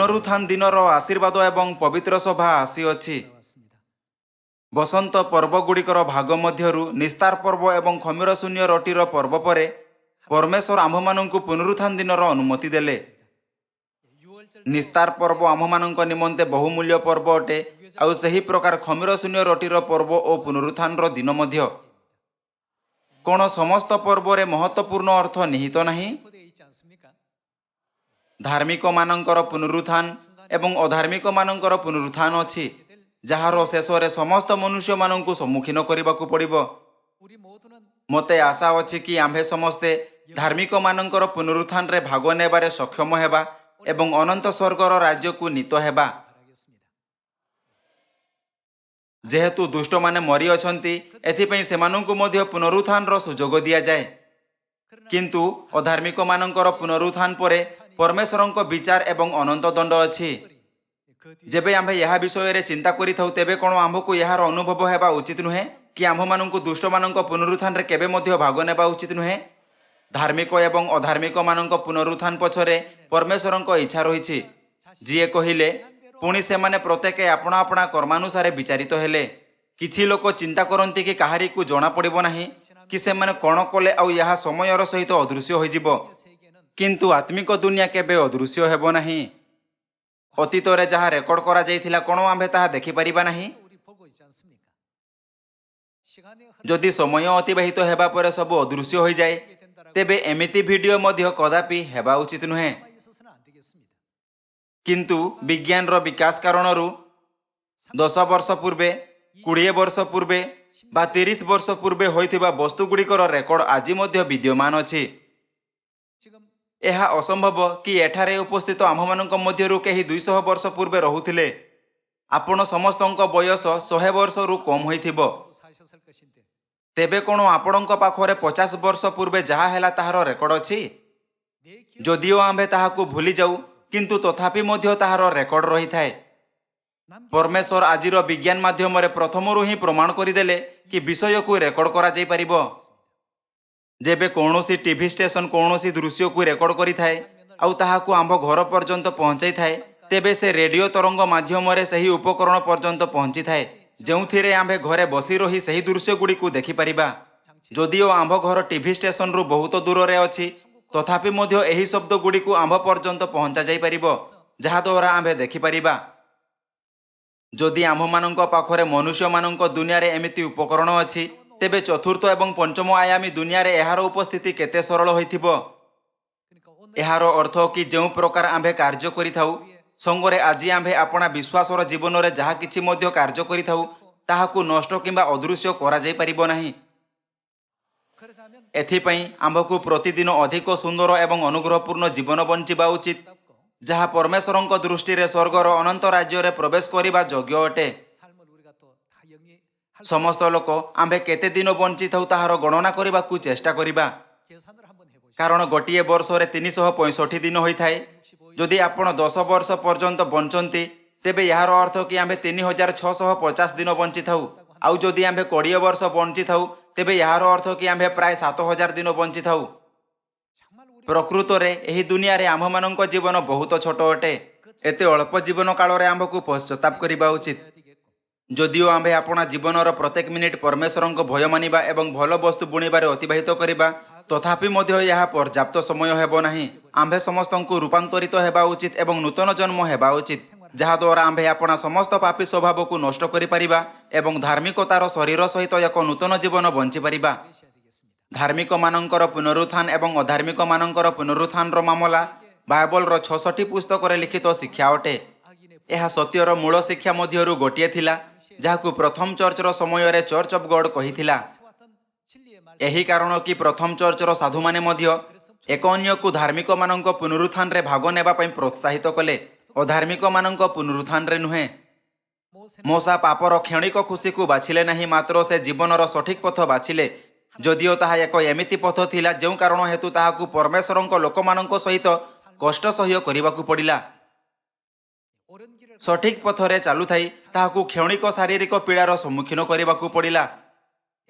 पुनरुत्थान दिनर आशीर्वाद एवं पवित्र सभा आसीअछि। बसंत पर्वगुड़िकर भाग मध्यरु निस्तार पर्व एवं खमीर शून्य रोटीर पर्व परे परमेश्वर आम्भमानंकु पुनरुत्थान दिनर अनुमति देले। निस्तार पर्व आम्भमानंक निमंते बहुमूल्य पर्व अटे। आउ सही प्रकार खमीर शून्य रोटीर पर्व और पुनरुत्थान दिन मध्य कोन समस्त पर्व रे महत्वपूर्ण अर्थ निहित नहीं। धार्मिक मानंकर पुनरुत्थान एवं अधार्मिक मानंकर पुनरुत्थान अछि, जहार शेष रे समस्त मनुष्य मानंकु सम्मुखीन करबाकू पड़िबो। मते आशा अछि कि आम्भे समस्ते धार्मिक मानंकर पुनरुत्थान रे भाग नेबारे सक्षम हेबा एवं अनंत स्वर्गर राज्य को नीत हेबा। जेहेतु दुष्ट माने मरी अछंती एथिपई सेमानंकु मध्य पुनरुत्थान रो सुजोग दिया जाए, किंतु अधार्मिक मानंकर पुनरुत्थान परे परमेश्वरंक विचार एवं अनंत दंड अछि। जेबे आम्भे यह विषय रे चिंता करिथाउ तेबे कोन आम्भकु यार अनुभव हेबा उचित नुहे कि आम्भमानंकु दुष्ट मानंक पुनरुत्थान रे केबे मध्य भाग नेबा उचित नुहे। धार्मिक एवं अधार्मिक मानंक पुनरुत्थान पछरे परमेश्वरंक इच्छा रहिछि, जिए कहिले पुणी से माने प्रत्येक आपणा आपणा कर्मानुसारे विचारित हेले। किछि लोक चिंता करंती कि काहारी को जना पड़िबो नाही कि से माने कोन कले आउ यह समयर सहित अदृश्य होई जिवो, किंतु आत्मिक दुनिया केबे अदृश्य हेबो नाही। अतीत रे जहा रेकॉर्ड करा जाइथिला कोन आम्भे ताहा देखि परिबा नाही। जदि समय अतिबाहित हेबा परे सब अदृश्य होई जाए तेबे एमिति वीडियो मध्य कदापि हेबा उचित नुहे। किंतु विज्ञान रो विकास कारणरू 10 वर्ष पूर्वे 20 वर्ष पूर्वे बा 30 वर्ष पूर्वे होइथिबा वस्तु गुड़िकर रेकॉर्ड आज मध्य विद्यमान अछि। यह असंभव कि एठारे उपस्थित आम्भमानंक मध्यरु केही 200 वर्ष पूर्वे रहुथिले। आपण समस्तंक बयस 100 वर्ष रु कम होइथिबो। तेबे कोन आपणंक पाखरे 50 वर्ष पूर्वे जहा हेला ताहार रेकॉर्ड अछि। जदिओ आम्भे ताहाकू भूली जाऊ किंतु तथापि मध्य ताहार रेकॉर्ड रही थाए। परमेश्वर आजिर विज्ञान माध्यम रे प्रथमरु ही प्रमाण करिदेले कि विषय को रेकॉर्ड करा जाई परिबो। जेबे कौनसी टीवी स्टेशन कौनसी दृश्य को रेकॉर्ड करि थाए आउ ताहाकू आम्भ घर पर्यंत पहुंचाई थाए, तेबे से रेडियो तरंग माध्यम रे सही उपकरण पर्यंत पहुंची थाए, जेउथिरे आम्भे घरे बसी रही सही दृश्य गुडी को देखि परिबा। जदिओ आम्भ घर टीवी स्टेशन रु बहुत दूर रे अछि तथापि मध्य एही शब्द गुडी को आम्भ पर्यंत पहुंचा जाई परिबो, जहा द्वारा आम्भे देखि परिबा। जदि आम्भमानंक पाखरे मनुष्य मानंक दुनिया रे एमिति उपकरण अछि तेबे चतुर्थ एवं पंचम आयामी दुनिया रे एहार उपस्थिति केते सरल होइथिबो। एहार अर्थ कि जेउ प्रकार आम्भे कार्य करिथाउ संगरे आजि आम्भे आपणा विश्वासर जीवन रे जहा किछि मध्य कार्य करिथाउ ताहाकू नष्ट किंबा अदृश्य करा जाई परिबो नाही। एथिपई आम्भकू प्रतिदिन अधिक सुंदर एवं अनुग्रहपूर्ण जीवन बंचिबा उचित, जहा परमेश्वरंक दृष्टि रे स्वर्गर अनंत राज्य रे प्रवेश करिबा योग्य अटे। समस्त लोक आम्भे केते दिन बंची थाउ ताहार गणना करिबाकू चेष्टा करिबा, कारण गोटिए वर्ष रे 365 दिन होई थाए। जदि आपण 10 वर्ष पर्यंत बंचंती तेबे यार अर्थ कि आम्भे 3650 दिन बंची थाउ। आउ जदि आम्भे 20 वर्ष बंची थाउ तेबे यार अर्थ कि आम्भे प्राय 7000 दिन बंची थाउ। प्रकृत रे एही दुनिया रे आम्भमानंक जीवन बहुत छोट अटे। एते अल्प जीवन काल रे आम्भकू पश्चाताप करिबा उचित। जदिओ आम्भे आपणा जीवनर प्रत्येक मिनिट परमेश्वरंक भय मानिबा एवं भल वस्तु बुणिबारे अतिबाहित करिबा तथापि मध्य यह पर्याप्त समय हेबो नाही। आम्भे समस्तंकु रूपांतरित हेबा उचित एवं नूतन जन्म हेबा उचित, जहा द्वारा आम्भे आपणा समस्त पापी स्वभाव को नष्ट करि परिबा एवं धार्मिकतार शरीर सहित एक नूतन जीवन बंची परिबा। धार्मिक मानंकर पुनरुत्थान एवं अधार्मिक मानंकर पुनरुत्थान रो मामला बाइबल रो 66 पुस्तक रे लिखित शिक्षा अटे। यह सत्यर मूल शिक्षा मध्यरु गोटिए थिला, जाहाकू प्रथम चर्च रो समय रे चर्च ऑफ गॉड कहिथिला। एही कारण कि प्रथम चर्च रो साधु माने मध्य एक अन्य को धार्मिक मानंक पुनरुत्थान रे भाग नेबा पई प्रोत्साहित कले, अधार्मिक मानंक पुनरुत्थान रे नुहे। मोसा पापर क्षणिक खुशी को बाछिले नहीं, मात्र से जीवनर सठिक पथ बाछिले। जदिओ ताहा एक एमिति पथ थिला जेउ कारण हेतु ताहाकू परमेश्वरंक लोकमानंक सहित कष्ट सह्य करिबाकू पड़िला। सठिक पथरे चालू थाई ताहाकू क्षणिक शारीरिक पीड़ार सम्मुखीन करिबाकू पड़िला।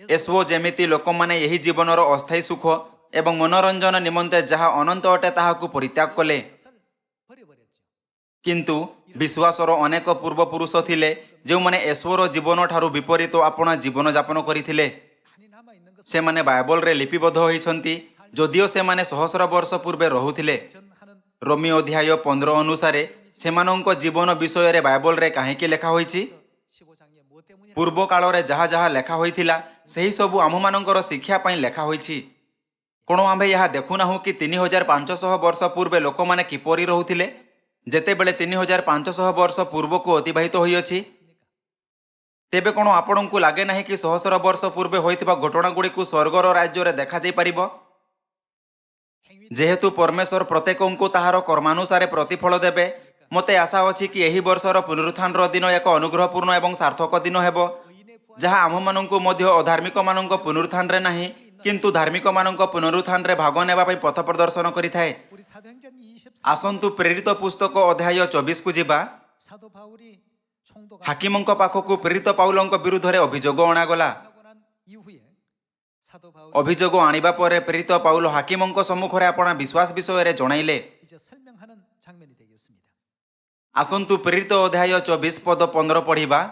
एसो जेमिति लोक माने यही जीवनर अस्थायी सुख एवं मनोरंजन निमंते जहा अनंत अटे ताहाकू परित्याग कले। किंतु विश्वासर अनेक पूर्वपुरुष थिले जो माने ईश्वर जीवन ठारू विपरीत अपना जीवन यापन करथिले। से माने बाइबल रे लिपिबद्ध होइछंती जदिओ से माने सहस्र वर्ष पूर्वे रहुथिले। रोमी अध्याय 15 अनुसार सेमानंक जीवन विषय रे बाइबल रे काहेकि लेखा होइछि? पूर्व काल रे जहा जहा लेखा होइथिला सेही सबु आममानंकर शिक्षा पई लेखा होइछि। कोन आम्भे यहा देखुनाहु कि 3500 वर्ष पूर्वे लोक माने किपरि रहुथिले जेतेबेले 3500 वर्ष पूर्व को अतिबाहित होइअछि। तेबे कोन आपणंकु लागे नाही कि सहस्र वर्ष पूर्वे होइथिबा घटना गुडी को स्वर्गर राज्य रे देखा जाई परिबो? जेहेतु परमेश्वर प्रत्येकंकु ताहार कर्मानुसारे प्रतिफल देबे, मते आशा अछि कि एही वर्षर पुनरुत्थान दिन एक अनुग्रहपूर्ण एवं सार्थक दिन हेबो, जहा आममानंकु मध्य अधार्मिक मानंक पुनरुत्थान रे नाही किंतु धार्मिक मानंक पुनरुत्थान रे भाग नेबा पई पथ प्रदर्शन करिथाए। आसंतु प्रेरित पुस्तक अध्याय 24 को जिबा। हाकिमंक पाखकु प्रेरित पाउलंक विरुद्ध रे अभियोग अणागला। अभियोग आनिबा परे प्रेरित पाउल हाकिमंक सम्मुखरे अपना विश्वास विषय रे जणाइले। आसंतु प्रेरित अध्याय 24 पद 15 पढ़िबा।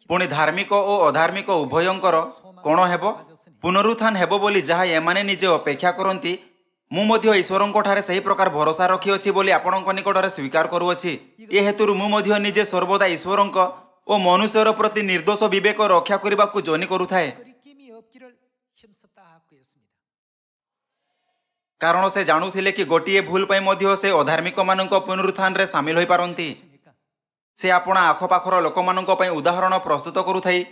पुणी धार्मिक और अधार्मिक उभयंकर कोण हेबो? पुनरुत्थान हेबो बोली जहा एमाने निजे अपेक्षा करंती, मु मध्य ईश्वरंक ठारे सही प्रकार भरोसा रखी अछि बोली आपणक निकटरे स्वीकार करूअछि। ए हेतुरु मु मध्य निजे सर्वदा ईश्वरंक ओ मनुष्यर प्रति निर्दोष विवेक रक्षा करबाकू जोनि करूथाए। कारण से जानुथिले कि गोटिए भूल पई मध्य से अधार्मिक मानक पुनरुत्थान रे शामिल होई पारंती। से आपणा आखपाखर लोकमानक पई उदाहरण प्रस्तुत करूथाई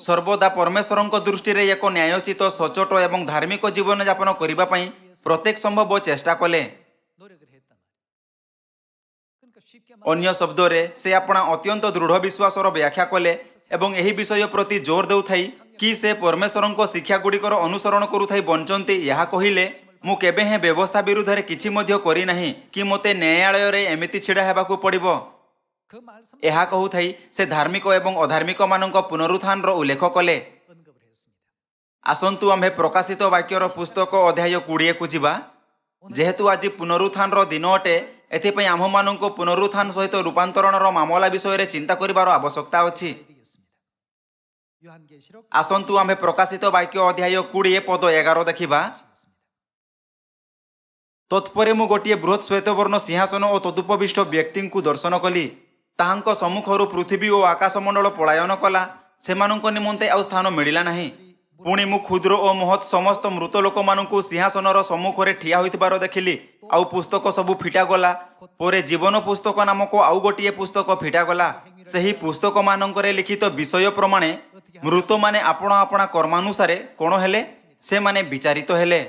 सर्वदा परमेश्वरंक दृष्टि रे एक न्यायोचित सचोट एवं धार्मिक जीवन यापन करिबा पई प्रत्येक संभव चेष्टा कले। अन्य शब्द रे से अपना अत्यंत दृढ़ विश्वासर व्याख्या कले एवं एही विषय प्रति जोर देउथाई कि से परमेश्वरंक शिक्षा गुड़िकर अनुसरण करूथाई बंचंती। यहा कहिले मु केबे हे व्यवस्था विरुद्ध रे किछि मध्य करि नाही कि मते न्यायालय रे एमिति छिडा हेबाकू पड़िबो। यहा कहूथाई से धार्मिक एवं अधार्मिक मानक पुनरुत्थान रो उल्लेख कले। आसंतु आम्भे प्रकाशित वाक्यर पुस्तक अध्याय 20 को जिबा। जेहेतु आज पुनरुत्थान रो दिन अटे एथिपई आम मानक पुनरुत्थान सहित रूपांतरण रो मामला विषय रे चिंता करिवार आवश्यकता अछि। आसंतु आम्भे प्रकाशित वाक्य अध्याय 20 पद 11 देखिबा। तत्परे मु गोटिए बृहत श्वेतवर्ण सिंहासन और तदुपविष्ट व्यक्ति को दर्शन कली। ताहांक सम्मुखरु पृथ्वी और आकाशमंडल पलायन कला, सेमानंक निमंते आउ स्थान मिलिला नाही। पुणी मु क्षुद्र और महत समस्त मृत लोक मानकु सिंहासनर सम्मुखरे ठिया होइतिबार देखिली। आउ पुस्तक सबु फिटा गला। परे जीवन पुस्तक नामक आउ गोटिए पुस्तक फिटा गला। सही पुस्तक मानंकरे लिखित विषय प्रमाणे मृत माने आपणा आपणा कर्मानुसारे कोण हेले? से माने विचारित हेले।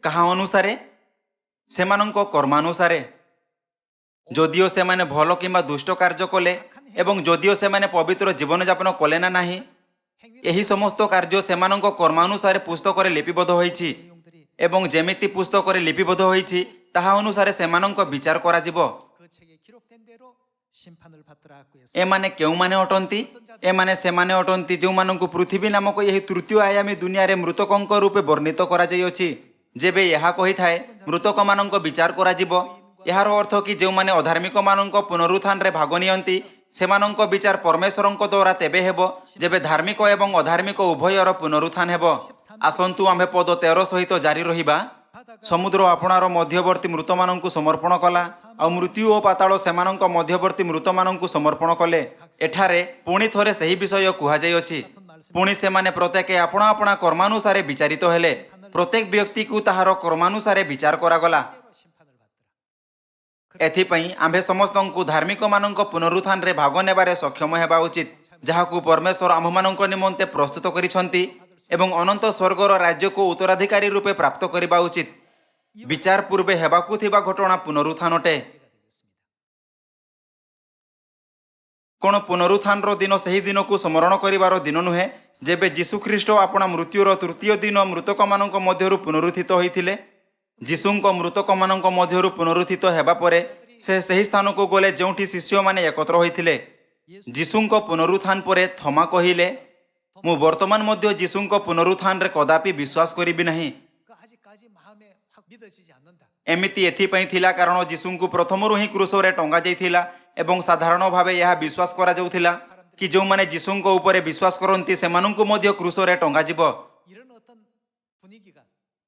कहा अनुसारे? सेमानंक कर्मानुसारे। जदिओ से माने भलो किंबा दुष्ट कार्य कले एवं जदिओ से माने पवित्र जीवन यापन कले ना नाही, एही समस्त कार्य सेमानंक कर्मानुसारे पुस्तक रे लिपिबद्ध होइछि एवं जेमिति पुस्तक रे लिपिबद्ध होइछि ताहा अनुसारे सेमानंक विचार करा जिवो। ए माने केउ माने अटंती? ए माने से माने अटंती जो मानंकु पृथ्वी नामक एही तृतीय आयामी दुनिया रे मृतकंक रूपे वर्णित करा जाई अछि। जेबे यहा कहि थाए मृतक मानंक विचार करा जिवो, यार अर्थ कि जो माने अधार्मिक मानंक पुनरुत्थान रे भाग नियंती सेमानंक विचार परमेश्वरंक द्वारा तेबे हेबो जेबे धार्मिक एवं अधार्मिक उभयर पुनरुत्थान हेबो। आसंतु आम्भे पद 13 सहित जारी रहिबा। समुद्र आपणार मध्यवर्ती मृत मानंकु समर्पण कला, आ मृत्यु और पाताल सेमानंक मध्यवर्ती मृत मानंकु समर्पण कले। एठारे पुणी थरे सही विषय कुहा जाई अछि। पुणी सेमाने प्रत्येक आपणा आपणा कर्मानुसारे विचारित हेले। प्रत्येक व्यक्ति को ताहार कर्मानुसारे विचार करागला। एथिपई आम्भे समस्तंकु धार्मिक मानंक पुनरुत्थान रे भाग नेबारे सक्षम हेबा उचित, जहाकु परमेश्वर आममानंक निमंते प्रस्तुत करिसंती एवं अनंत स्वर्गर राज्य को उत्तराधिकारी रूपे प्राप्त करिबा उचित। विचार पूर्वे हेबाकु थिबा घटना पुनरुत्थान अटे। कोन पुनरुत्थान रो दिन सही दिन को स्मरण करिवार दिन नुहे जेबे यीशु ख्रीष्ट आपणा मृत्युर तृतीय दिन मृतक मानंक मध्यरु पुनरुत्थित होइथिले। यीशुंक मृतक मानंक मध्यरु पुनरुत्थित हेबा परे से सही स्थान को गले जोंठी शिष्य माने एकत्र होइथिले। यीशुंक पुनरुत्थान परे थमा कहिले, मु वर्तमान मध्य यीशुंक पुनरुत्थान रे कदापि विश्वास करिबि नाही। एमिति एथिपाई थिला कारण जीशुଙ୍କୁ प्रथमରୁ ହିଁ କ୍ରୁଶରେ ଟଙ୍ଗା ଯାଇଥିଲା ଏବଂ ସାଧାରଣ ଭାବେ ଏହା ବିଶ୍ୱାସ କରାଯାଉଥିଲା କି ଯେଉଁମାନେ ଯୀଶୁଙ୍କ ଉପରେ ବିଶ୍ୱାସ କରନ୍ତି ସେମାନଙ୍କୁ ମଧ୍ୟ କ୍ରୁଶରେ ଟଙ୍ଗାଯିବ। 이런 어떤 분위기가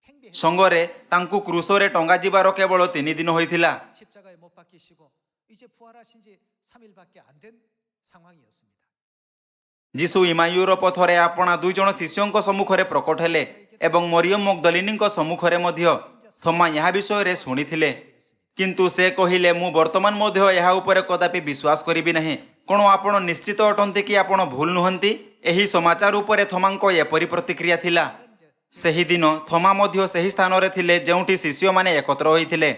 팽배해 ସଙ୍ଗରେ ତାଙ୍କୁ କ୍ରୁଶରେ ଟଙ୍ଗାଯିବାର କେବଳ 3 ଦିନ ହୋଇଥିଲା। 십자가에 못 박히시고 이제 부활하신 지 3일밖에 안 된 상황이었습니다. ଯୀଶୁ ଇମାୟୁର ପଥରେ ଆପଣା 2 ଜଣ ଶିଷ୍ୟଙ୍କ ସମ୍ମୁଖରେ ପ୍ରକଟ ହେଲେ ଏବଂ ମରିୟମ ମଗଦଲିନୀଙ୍କ ସମ୍ମୁଖରେ ମଧ୍ୟ ଥୋମା ଏହା ବିଷୟରେ ଶୁଣିଥିଲେ, କିନ୍ତୁ ସେ କହିଲେ ମୁଁ ବର୍ତ୍ତମାନ ମଧ୍ୟ ଏହା ଉପରେ କଦାପି ବିଶ୍ୱାସ କରିବି ନାହିଁ। କ'ଣ ଆପଣ ନିଶ୍ଚିତ ଅଟନ୍ତି କି ଆପଣ ଭୁଲ ନୁହନ୍ତି? ଏହି ସମାଚାର ଉପରେ ଥୋମାଙ୍କ ଏପରି ପ୍ରତିକ୍ରିୟା ଥିଲା। ସେହିଦିନ ଥୋମା ମଧ୍ୟ ସେହି ସ୍ଥାନରେ ଥିଲେ ଯେଉଁଠି ଶିଷ୍ୟମାନେ ଏକତ୍ର ହୋଇଥିଲେ।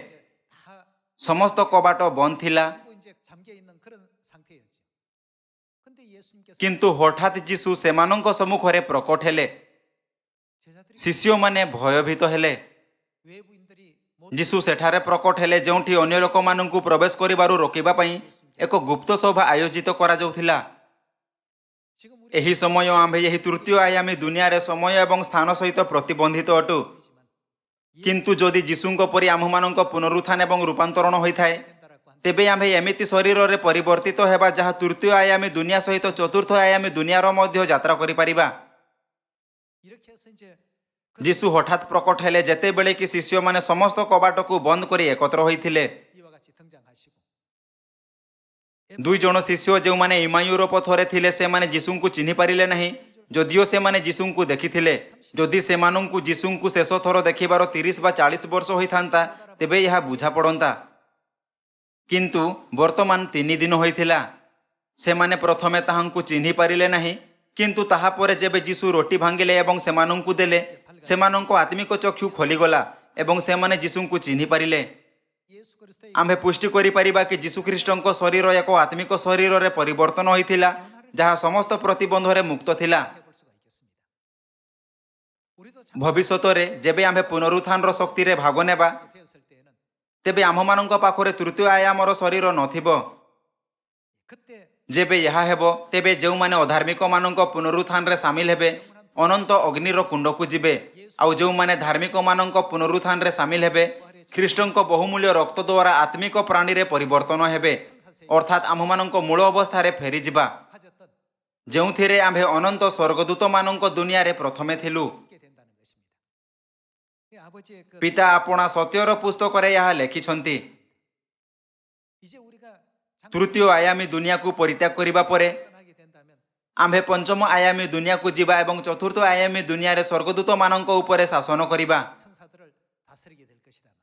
다 ସମସ୍ତ କବାଟ ବନ୍ଦ ଥିଲା, 이제 잠겨 있는 그런 상태였죠. 근데 예수님께서 କିନ୍ତୁ ହଠାତ୍ ଯୀଶୁ ସେମାନଙ୍କ ସମ୍ମୁଖରେ ପ୍ରକଟ ହେଲେ। 제자들이 ଶିଷ୍ୟମାନେ ଭୟଭୀତ ହେଲେ। 외부인들이 못 ଯୀଶୁ ସେଠାରେ ପ୍ରକଟ ହେଲେ ଯେଉଁଠି ଅନ୍ୟ ଲୋକମାନଙ୍କୁ ପ୍ରବେଶ କରିବାରୁ ରୋକିବା ପାଇଁ ଏକ ଗୁପ୍ତ ସଭା ଆୟୋଜିତ କରାଯାଉଥିଲା। 지금 우리 ଏହି ସମୟ ଆମ୍ଭେ ଏହି ତୃତୀୟ ଆୟାମୀ ଦୁନିଆରେ ସମୟ ଏବଂ ସ୍ଥାନ ସହିତ ପ୍ରତିବନ୍ଧିତ ଅଟୁ। କିନ୍ତୁ ଯଦି ଯୀଶୁଙ୍କ ପରି ଆମ୍ଭମାନଙ୍କ ପୁନରୁତ୍ଥାନ ଏବଂ ରୂପାନ୍ତରଣ ହୋଇଥାଏ, 된다라고 한 ତେବେ ଆମ୍ଭେ ଏମିତି ଶରୀରରେ ପରିବର୍ତ୍ତିତ ହେବା ଯାହା ତୃତୀୟ ଆୟାମୀ ଦୁନିଆ ସହିତ ଚତୁର୍ଥ ଆୟାମୀ ଦୁନିଆର ମଧ୍ୟ ଯାତ୍ରା କରିପାରିବା। 이렇게 해서 이제 ଯୀଶୁ ହଠାତ୍ ପ୍ରକଟ ହେଲେ ଯେତେବେଳେ କି ଶିଷ୍ୟମାନେ ସମସ୍ତ କବାଟକୁ ବନ୍ଦ କରି ଏକତ୍ର ହୋଇଥିଲେ। 이와 같이 등장하시고 2 ଜଣ ଶିଷ୍ୟ ଯେଉଁମାନେ ଇମାୟୁର ପଥରେ ଥିଲେ ସେମାନେ ଯୀଶୁଙ୍କୁ ଚିହ୍ନି ପାରିଲେ ନାହିଁ, ଯଦିଓ ସେମାନେ ଯୀଶୁଙ୍କୁ ଦେଖିଥିଲେ। ଯଦି ସେମାନଙ୍କୁ ଯୀଶୁଙ୍କୁ ଶେଷ ଥର ଦେଖିବାର 30 ବା 40 ବର୍ଷ ହୋଇଥାନ୍ତା ତେବେ ଏହା ବୁଝାପଡ଼ନ୍ତା, କିନ୍ତୁ ବର୍ତ୍ତମାନ 3 ଦିନ ହୋଇଥିଲା। ସେମାନେ ପ୍ରଥମେ ତାହାଙ୍କୁ ଚିହ୍ନି ପାରିଲେ ନାହିଁ, କିନ୍ତୁ ତାହାପରେ ଯେବେ ଯୀଶୁ ରୋଟି ଭାଙ୍ଗିଲେ ଏବଂ ସେମାନଙ୍କୁ ଦେଲେ, ସେମାନଙ୍କ ଆତ୍ମିକ ଚକ୍ଷୁ ଖୋଲିଗଲା ଏବଂ ସେମାନେ ଯୀଶୁଙ୍କୁ ଚିହ୍ନି ପାରିଲେ। 예수 그리스도의 ଆମ୍ଭେ ପୁଷ୍ଟି କରିପାରିବା କି ଯୀଶୁଖ୍ରୀଷ୍ଟଙ୍କ ଶରୀର ଏକ ଆତ୍ମିକ ଶରୀରରେ ପରିବର୍ତ୍ତନ ହୋଇଥିଲା ଯାହା ସମସ୍ତ ପ୍ରତିବନ୍ଧରେ ମୁକ୍ତ ଥିଲା। 해볼 수가 있겠습니다. 우리도 참 ଭବିଷ୍ୟତରେ ଯେବେ ଆମ୍ଭେ ପୁନରୁତ୍ଥାନର ଶକ୍ତିରେ ଭାଗ ନେବା, 되었을 때에는 ତେବେ ଆମ୍ଭମାନଙ୍କ ପାଖରେ ତୃତୀୟ ଆୟାମର ଶରୀର ନଥିବ। 그때 ଯେବେ ଏହା ହେବ, ତେବେ ଯେଉଁମାନେ ଅଧାର୍ମିକମାନଙ୍କ ପୁନରୁତ୍ଥାନରେ ସାମିଲ ହେବେ ଅନନ୍ତ ଅଗ୍ନିର କୁଣ୍ଡକୁ ଯିବେ, ଆଉ ଯେଉଁମାନେ ଧାର୍ମିକମାନଙ୍କ ପୁନରୁତ୍ଥାନରେ ସାମିଲ ହେବେ ଖ୍ରୀଷ୍ଟଙ୍କ ବହୁମୂଲ୍ୟ ରକ୍ତ ଦ୍ୱାରା ଆତ୍ମିକ ପ୍ରାଣୀରେ ପରିବର୍ତ୍ତନ ହେବେ, ଅର୍ଥାତ୍ ଆମ୍ଭମାନଙ୍କ ମୂଳ ଅବସ୍ଥାରେ ଫେରିଯିବା, 가졌던 ଯେଉଁଥିରେ ଆମ୍ଭେ ଅନନ୍ତ ସ୍ୱର୍ଗଦୂତମାନଙ୍କ ଦୁନିଆରେ ପ୍ରଥମେ ଥିଲୁ। 있게 된다는 것입니다. 이 아버지의 그 ପିତା ଆପଣା ସତ୍ୟର ପୁସ୍ତକରେ ଏହା ଲେଖିଛନ୍ତି। 이제 우리가 ତୃତୀୟ ଆୟାମୀ ଦୁନିଆକୁ ପରିତ୍ୟାଗ କରିବା ପରେ 하게 된다면 ଆମ୍ଭେ ପଞ୍ଚମ ଆୟାମୀ ଦୁନିଆକୁ ଯିବା ଏବଂ ଚତୁର୍ଥ ଆୟାମୀ ଦୁନିଆରେ ସ୍ୱର୍ଗଦୂତମାନଙ୍କ ଉପରେ ଶାସନ କରିବା। 천사들을 다스리게 될 것이다 말이죠.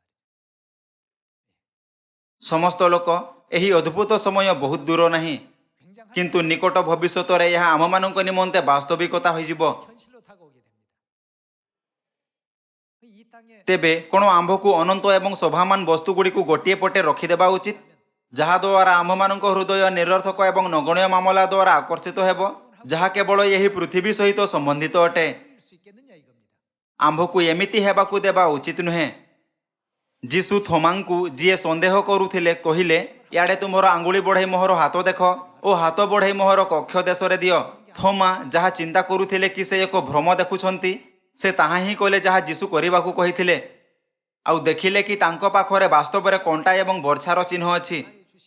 ସମସ୍ତ ଲୋକ ଏହି ଅଦ୍ଭୁତ ସମୟ ବହୁତ ଦୂର ନାହିଁ, 굉장한 କିନ୍ତୁ ନିକଟ ଭବିଷ୍ୟତରେ ଏହା ଆମମାନଙ୍କ ନିମନ୍ତେ ବାସ୍ତବିକତା ହୋଇଯିବ। 현실로 다가오게 됩니다. 이 땅에 ତେବେ କ'ଣ ଆମ୍ଭକୁ ଅନନ୍ତ ଏବଂ ଶୋଭାମାନ ବସ୍ତୁଗୁଡ଼ିକୁ ଗୋଟିଏ ପଟେ ରଖିଦେବା ଉଚିତ, ଯାହାଦ୍ୱାରା ଆମ୍ଭମାନଙ୍କ ହୃଦୟ ନିରର୍ଥକ ଏବଂ ନଗଣ୍ୟ ମାମଲା ଦ୍ୱାରା ଆକର୍ଷିତ ହେବ, ଯାହା କେବଳ ଏହି ପୃଥିବୀ ସହିତ ସମ୍ବନ୍ଧିତ ଅଟେ। 수 있겠느냐 이겁니다. ଆମ୍ଭକୁ ଏମିତି ହେବାକୁ ଦେବା ଉଚିତ ନୁହେଁ। ଯୀଶୁ ଥୋମାଙ୍କୁ ଯିଏ ସନ୍ଦେହ କରୁଥିଲେ କହିଲେ, ଇଆଡ଼େ ତୁମର ଆଙ୍ଗୁଳି ବଢ଼ାଇ ମୋହର ହାତ ଦେଖ ଓ ହାତ ବଢ଼ାଇ ମୋହର କକ୍ଷ ଦେଶରେ ଦିଅ। ଥୋମା ଯାହା ଚିନ୍ତା କରୁଥିଲେ କି ସେ ଏକ ଭ୍ରମ ଦେଖୁଛନ୍ତି, ସେ ତାହା ହିଁ କଲେ ଯାହା ଯୀଶୁ କରିବାକୁ କହିଥିଲେ, ଆଉ ଦେଖିଲେ କି ତାଙ୍କ ପାଖରେ ବାସ୍ତବରେ କଣ୍ଟା ଏବଂ ବର୍ଚ୍ଛାର ଚିହ୍ନ ଅଛି।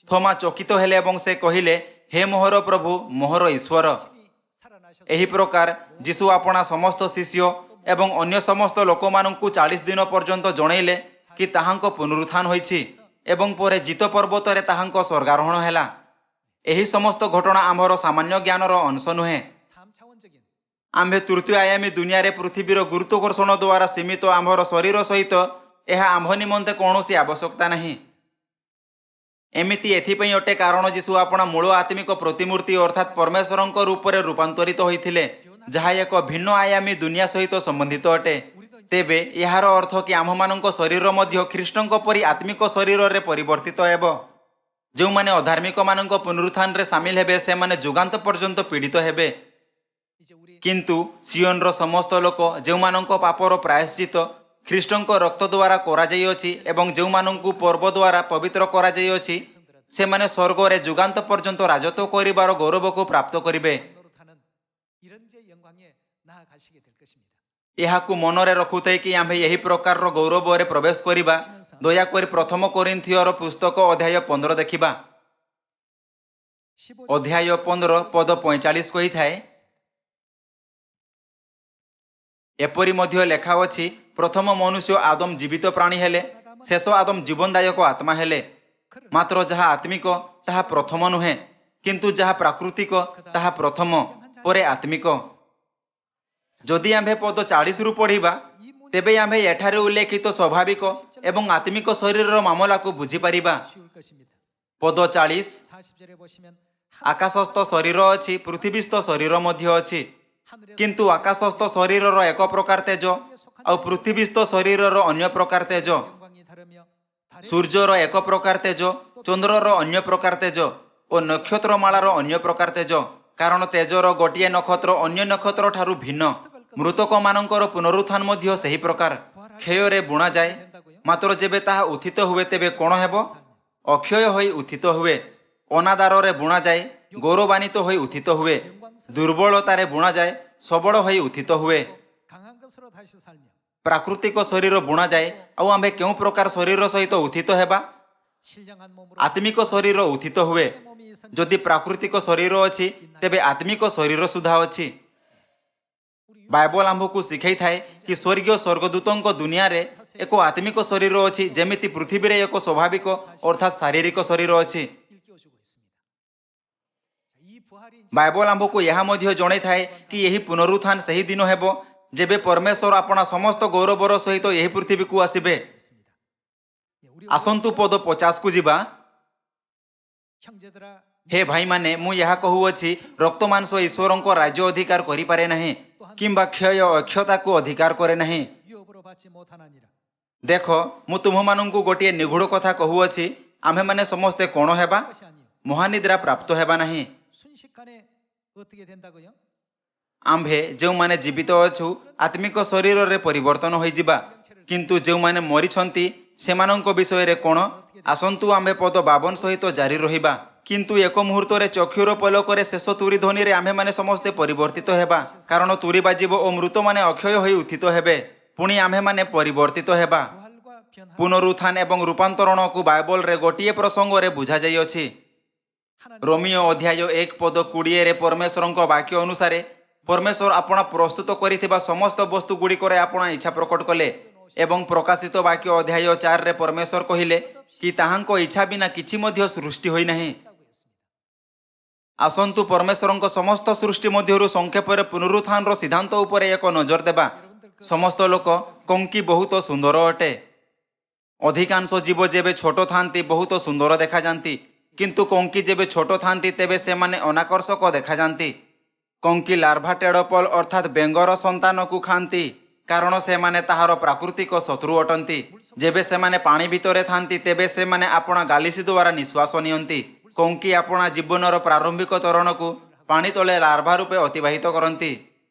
ଥୋମା ଚକିତ ହେଲେ ଏବଂ ସେ କହିଲେ, ହେ ମୋହର ପ୍ରଭୁ, ମୋହର ଈଶ୍ୱର। 힘이 살아나셔서 ଏହି ପ୍ରକାର ଯୀଶୁ ଆପଣା ସମସ୍ତ ଶିଷ୍ୟ ଏବଂ ଅନ୍ୟ ସମସ୍ତ ଲୋକମାନଙ୍କୁ 40 ଦିନ ପର୍ଯ୍ୟନ୍ତ ଜଣେଇଲେ କି ତାହାଙ୍କ ପୁନରୁତ୍ଥାନ ହୋଇଛି ଏବଂ ପରେ ଜିତ ପର୍ବତରେ ତାହାଙ୍କ ସ୍ୱର୍ଗାରୋହଣ ହେଲା। ଏହି ସମସ୍ତ ଘଟଣା ଆମର ସାମାନ୍ୟ ଜ୍ଞାନର ଅଂଶ ନୁହେଁ। 3차원적인 ଆମ୍ଭେ ତୃତୀୟ ଆୟାମୀ ଦୁନିଆରେ ପୃଥିବୀର ଗୁରୁତ୍ୱାକର୍ଷଣ ଦ୍ୱାରା ସୀମିତ ଆମ୍ଭର ଶରୀର ସହିତ ଏହା ଆମ୍ଭ ନିମନ୍ତେ କୌଣସି ଆବଶ୍ୟକତା ନାହିଁ। ଏମିତି ଏଥିପାଇଁ ଅଟେ କାରଣ ଯୀଶୁ ଆପଣା ମୂଳ ଆତ୍ମିକ ପ୍ରତିମୂର୍ତ୍ତି ଅର୍ଥାତ୍ ପରମେଶ୍ୱରଙ୍କ ରୂପରେ ରୂପାନ୍ତରିତ ହୋଇଥିଲେ, ଯାହା ଏକ ଭିନ୍ନ ଆୟାମୀ ଦୁନିଆ ସହିତ ସମ୍ବନ୍ଧିତ ଅଟେ। ତେବେ ଏହାର ଅର୍ଥ କି ଆମ୍ଭମାନଙ୍କ ଶରୀର ମଧ୍ୟ ଖ୍ରୀଷ୍ଟଙ୍କ ପରି ଆତ୍ମିକ ଶରୀରରେ ପରିବର୍ତ୍ତିତ ହେବ। ଯେଉଁମାନେ ଅଧାର୍ମିକମାନଙ୍କ ପୁନରୁତ୍ଥାନରେ ସାମିଲ ହେବେ ସେମାନେ ଯୁଗାନ୍ତ ପର୍ଯ୍ୟନ୍ତ ପୀଡ଼ିତ ହେବେ। 이제 우리 କିନ୍ତୁ ସିଓନର ସମସ୍ତ ଲୋକ ଯେଉଁମାନଙ୍କ ପାପର ପ୍ରାୟଶ୍ଚିତ ଖ୍ରୀଷ୍ଟଙ୍କ ରକ୍ତ ଦ୍ୱାରା କରାଯାଇଅଛି ଏବଂ ଯେଉଁମାନଙ୍କୁ ପର୍ବ ଦ୍ୱାରା ପବିତ୍ର କରାଯାଇଅଛି, ସେମାନେ ସ୍ୱର୍ଗରେ ଯୁଗାନ୍ତ ପର୍ଯ୍ୟନ୍ତ ରାଜତ୍ୱ କରିବାର ଗୌରବକୁ ପ୍ରାପ୍ତ କରିବେ। 노릇하는 이런 제 영광에 나아가시게 될 것입니다. ଏହାକୁ ମନରେ ରଖୁଥାଇ କି ଆମ୍ଭେ ଏହି ପ୍ରକାରର ଗୌରବରେ ପ୍ରବେଶ କରିବା, ଦୟାକରି ପ୍ରଥମ କୋରିନ୍ଥିଓର ପୁସ୍ତକ ଅଧ୍ୟାୟ 15 ଦେଖିବା। 15절 ଅଧ୍ୟାୟ 15 ପଦ 45 କହିଥାଏ, ଏପରି ମଧ୍ୟ ଲେଖା ଅଛି, ପ୍ରଥମ ମନୁଷ୍ୟ ଆଦମ ଜୀବିତ ପ୍ରାଣୀ ହେଲେ, ଶେଷ ଆଦମ ଜୀବନଦାୟକ ଆତ୍ମା ହେଲେ। ମାତ୍ର ଯାହା ଆତ୍ମିକ ତାହା ପ୍ରଥମ ନୁହେଁ, କିନ୍ତୁ ଯାହା ପ୍ରାକୃତିକ ତାହା ପ୍ରଥମ, ପରେ ଆତ୍ମିକ। ଯଦି ଆମ୍ଭେ ପଦ 40ରୁ ପଢ଼ିବା, ତେବେ ଆମ୍ଭେ ଏଠାରେ ଉଲ୍ଲେଖିତ ସ୍ୱାଭାବିକ ଏବଂ ଆତ୍ମିକ ଶରୀରର ମାମଲାକୁ ବୁଝିପାରିବା। 쉬울 것입니다. ପଦ 40, 40절에 보시면 ଆକାଶସ୍ଥ ଶରୀର ଅଛି, ପୃଥିବୀସ୍ଥ ଶରୀର ମଧ୍ୟ ଅଛି। 하늘에서 କିନ୍ତୁ ଆକାଶସ୍ଥ ଶରୀରର ଏକ ପ୍ରକାର ତେଜ ଆଉ ପୃଥିବୀସ୍ଥ ଶରୀରର ଅନ୍ୟ ପ୍ରକାର ତେଜ। 영광이 다르며 달의 ସୂର୍ଯ୍ୟର ଏକ ପ୍ରକାର ତେଜ, ଚନ୍ଦ୍ରର ଅନ୍ୟ ପ୍ରକାର ତେଜ ଓ ନକ୍ଷତ୍ରମାଳାର ଅନ୍ୟ ପ୍ରକାର ତେଜ। କାରଣ ତେଜର ଗୋଟିଏ ନକ୍ଷତ୍ର ଅନ୍ୟ ନକ୍ଷତ୍ର ଠାରୁ ଭିନ୍ନ। ମୃତକମାନଙ୍କର ପୁନରୁତ୍ଥାନ ମଧ୍ୟ ସେହି ପ୍ରକାର। କ୍ଷୟରେ ବୁଣାଯାଏ, ମାତ୍ର ଯେବେ ତାହା ଉତ୍ଥିତ ହୁଏ ତେବେ କ'ଣ ହେବ? ଅକ୍ଷୟ ହୋଇ ଉତ୍ଥିତ ହୁଏ। ଅନାଦାରରେ ବୁଣାଯାଏ, ଗୌରବାନ୍ୱିତ ହୋଇ ଉତ୍ଥିତ ହୁଏ। ଦୁର୍ବଳତାରେ ବୁଣାଯାଏ, ସବଳ ହୋଇ ଉତ୍ଥିତ ହୁଏ। 강한 것으로 다시 살며 ପ୍ରାକୃତିକ ଶରୀର ବୁଣାଯାଏ, ଆଉ ଆମ୍ଭେ କେଉଁ ପ୍ରକାର ଶରୀର ସହିତ ଉତ୍ଥିତ ହେବା? 신령한 몸으로 ଆତ୍ମିକ ଶରୀର ଉତ୍ଥିତ ହୁଏ। 몸이 있은 ଯଦି ପ୍ରାକୃତିକ ଶରୀର ଅଛି, ତେବେ ଆତ୍ମିକ ଶରୀର ସୁଦ୍ଧା ଅଛି। ବାଇବଲ ଆମ୍ଭକୁ ଶିଖାଇଥାଏ କି ସ୍ୱର୍ଗୀୟ ସ୍ୱର୍ଗଦୂତଙ୍କ ଦୁନିଆରେ ଏକ ଆତ୍ମିକ ଶରୀର ଅଛି, ଯେମିତି ପୃଥିବୀରେ ଏକ ସ୍ୱାଭାବିକ ଅର୍ଥାତ୍ ଶାରୀରିକ ଶରୀର ଅଛି। 일깨워주고 있습니다. 이 부활이 이제 ବାଇବଲ ଆମ୍ଭକୁ ଏହା ମଧ୍ୟ ଜଣାଇଥାଏ କି ଏହି ପୁନରୁତ୍ଥାନ ସେହି ଦିନ ହେବ ଯେବେ ପରମେଶ୍ୱର ଆପଣା ସମସ୍ତ ଗୌରବର ସହିତ ଏହି ପୃଥିବୀକୁ ଆସିବେ। 있습니다. 예, 우리 ଆସନ୍ତୁ ପଦ 50କୁ ଯିବା। 형제들아 ହେ ଭାଇମାନେ, ମୁଁ ଏହା କହୁଅଛି, ରକ୍ତ ମାଂସ ଈଶ୍ୱରଙ୍କ ରାଜ୍ୟ ଅଧିକାର କରିପାରେ ନାହିଁ, କିମ୍ବା କ୍ଷୟ ଅକ୍ଷତାକୁ ଅଧିକାର କରେ ନାହିଁ। 유업으로 받지 못하나니라. ଦେଖ, ମୁଁ ତୁମମାନଙ୍କୁ ଗୋଟିଏ ନିଗୂଢ଼ କଥା କହୁଅଛି, ଆମ୍ଭେମାନେ ସମସ୍ତେ କ'ଣ ହେବା? 것이 아니요. ମହାନିଦ୍ରା ପ୍ରାପ୍ତ ହେବା ନାହିଁ। 순식간에 어떻게 된다고요? ଆମ୍ଭେ ଯେଉଁମାନେ ଜୀବିତ ଅଛୁ, ଆତ୍ମିକ ଶରୀରରେ ପରିବର୍ତ୍ତନ ହୋଇଯିବା। କିନ୍ତୁ ଯେଉଁମାନେ ମରିଛନ୍ତି ସେମାନଙ୍କ ବିଷୟରେ କ'ଣ? ଆସନ୍ତୁ ଆମ୍ଭେ ପଦ 52 ସହିତ ଜାରି ରହିବା। କିନ୍ତୁ ଏକ ମୁହୂର୍ତ୍ତରେ ଚକ୍ଷୁର ପଲକରେ ଶେଷ ତୁରୀ ଧ୍ୱନିରେ ଆମ୍ଭେମାନେ ସମସ୍ତେ ପରିବର୍ତ୍ତିତ ହେବା। କାରଣ ତୁରୀ ବାଜିବ ଓ ମୃତମାନେ ଅକ୍ଷୟ ହୋଇ ଉତ୍ଥିତ ହେବେ। ପୁଣି ଆମ୍ଭେମାନେ ପରିବର୍ତ୍ତିତ ହେବା। 부활과 변화 ପୁନରୁତ୍ଥାନ ଏବଂ ରୂପାନ୍ତରଣକୁ ବାଇବଲରେ ଗୋଟିଏ ପ୍ରସଙ୍ଗରେ ବୁଝାଯାଇଅଛି। 하나님 ରୋମିଓ ଅଧ୍ୟାୟ 1 ପଦ 20ରେ ପରମେଶ୍ୱରଙ୍କ ବାକ୍ୟ ଅନୁସାରେ ପରମେଶ୍ୱର ଆପଣା ପ୍ରସ୍ତୁତ କରିଥିବା ସମସ୍ତ ବସ୍ତୁ ଗୁଡ଼ିକରେ ଆପଣା ଇଚ୍ଛା ପ୍ରକଟ କଲେ। ଏବଂ ପ୍ରକାଶିତ ବାକ୍ୟ ଅଧ୍ୟାୟ 4ରେ ପରମେଶ୍ୱର କହିଲେ କି ତାହାଙ୍କ ଇଚ୍ଛା ବିନା କିଛି ମଧ୍ୟ ସୃଷ୍ଟି ହୋଇନାହିଁ। 했다고 했습니다. ଆସନ୍ତୁ ପରମେଶ୍ୱରଙ୍କ ସମସ୍ତ ସୃଷ୍ଟି ମଧ୍ୟରୁ ସଂକ୍ଷେପରେ ପୁନରୁତ୍ଥାନର ସିଦ୍ଧାନ୍ତ ଉପରେ ଏକ ନଜର ଦେବା। ସମସ୍ତ ଲୋକ କଙ୍କି ବହୁତ ସୁନ୍ଦର ଅଟେ। ଅଧିକାଂଶ ଜୀବ ଯେବେ ଛୋଟ ଥାନ୍ତି ବହୁତ ସୁନ୍ଦର ଦେଖାଯାନ୍ତି, କିନ୍ତୁ କଙ୍କି ଯେବେ ଛୋଟ ଥାନ୍ତି ତେବେ ସେମାନେ ଅନାକର୍ଷକ ଦେଖାଯାନ୍ତି। କଙ୍କି ଲାର୍ଭା ଟେଡପଲ ଅର୍ଥାତ୍ ବେଙ୍ଗର ସନ୍ତାନକୁ ଖାଆନ୍ତି, କାରଣ ସେମାନେ ତାହାର ପ୍ରାକୃତିକ ଶତ୍ରୁ ଅଟନ୍ତି। ଯେବେ ସେମାନେ ପାଣି ଭିତରେ ଥାନ୍ତି ତେବେ ସେମାନେ ଆପଣା ଗାଲିସି ଦ୍ୱାରା ନିଶ୍ୱାସ ନିଅନ୍ତି। କଙ୍କି ଆପଣା ଜୀବନର ପ୍ରାରମ୍ଭିକ ଚରଣକୁ ପାଣି ତଳେ ଲାର୍ଭା ରୂପେ ଅତିବାହିତ କରନ୍ତି।